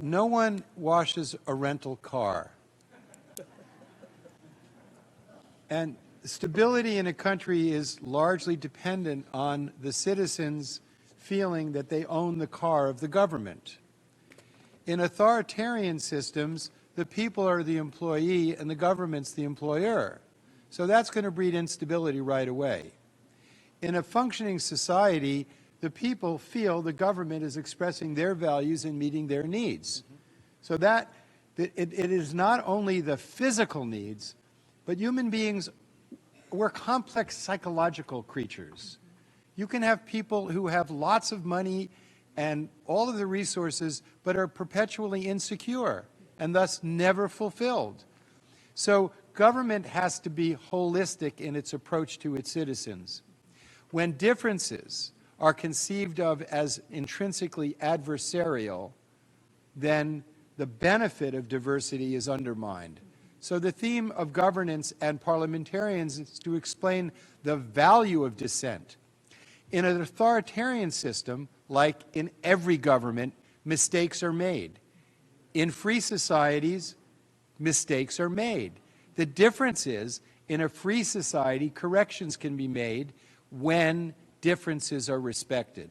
No one washes a rental car. And stability in a country is largely dependent on the citizens feeling that they own the car of the government. In authoritarian systems, the people are the employee and the government's the employer. So that's going to breed instability right away. In a functioning society, the people feel the government is expressing their values and meeting their needs. So that it is not only the physical needs, but human beings, we're complex psychological creatures. You can have people who have lots of money and all of the resources, but are perpetually insecure and thus never fulfilled. So government has to be holistic in its approach to its citizens. When differences are conceived of as intrinsically adversarial, then the benefit of diversity is undermined. So the theme of governance and parliamentarians is to explain the value of dissent. In an authoritarian system, like in every government, mistakes are made. In free societies, mistakes are made. The difference is, in a free society, corrections can be made when differences are respected.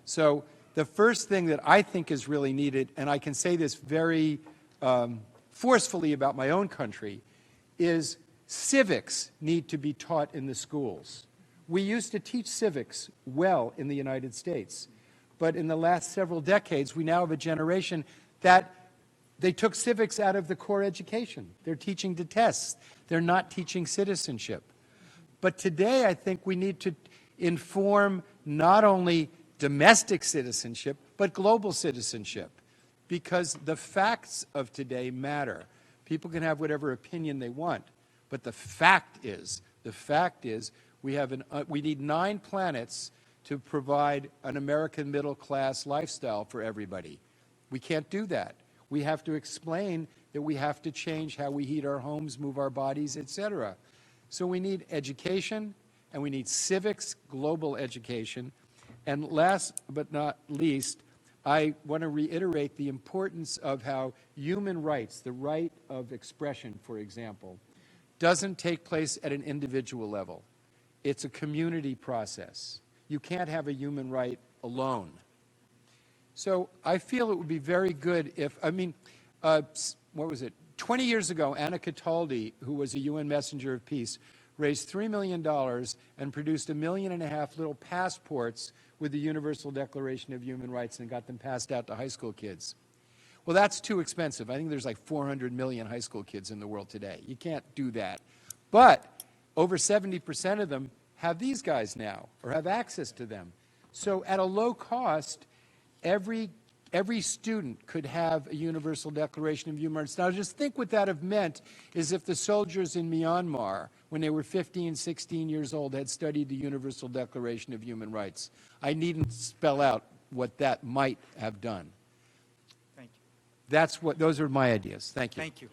So the first thing that I think is really needed, and I can say this very forcefully about my own country, is civics need to be taught in the schools. We used to teach civics well in the United States, but in the last several decades, we now have a generation that they took civics out of the core education. They're teaching to tests. They're not teaching citizenship. But today, I think we need to inform not only domestic citizenship, but global citizenship, because the facts of today matter. People can have whatever opinion they want, but the fact is we need 9 planets to provide an American middle-class lifestyle for everybody. We can't do that. We have to explain that we have to change how we heat our homes, move our bodies, etc. So we need education, and we need civics, global education. And last but not least, I want to reiterate the importance of how human rights, the right of expression, for example, doesn't take place at an individual level. It's a community process. You can't have a human right alone. So I feel it would be very good if, 20 years ago, Anna Cataldi, who was a UN messenger of peace, raised $3 million and produced 1.5 million little passports with the Universal Declaration of Human Rights and got them passed out to high school kids. Well, that's too expensive. I think there's like 400 million high school kids in the world today. You can't do that. But over 70% of them have these guys now, or have access to them. So at a low cost, every student could have a Universal Declaration of Human Rights. Now, just think what that have meant is if the soldiers in Myanmar, when they were 15, 16 years old, had studied the Universal Declaration of Human Rights. I needn't spell out what that might have done. Thank you. Those are my ideas. Thank you. Thank you.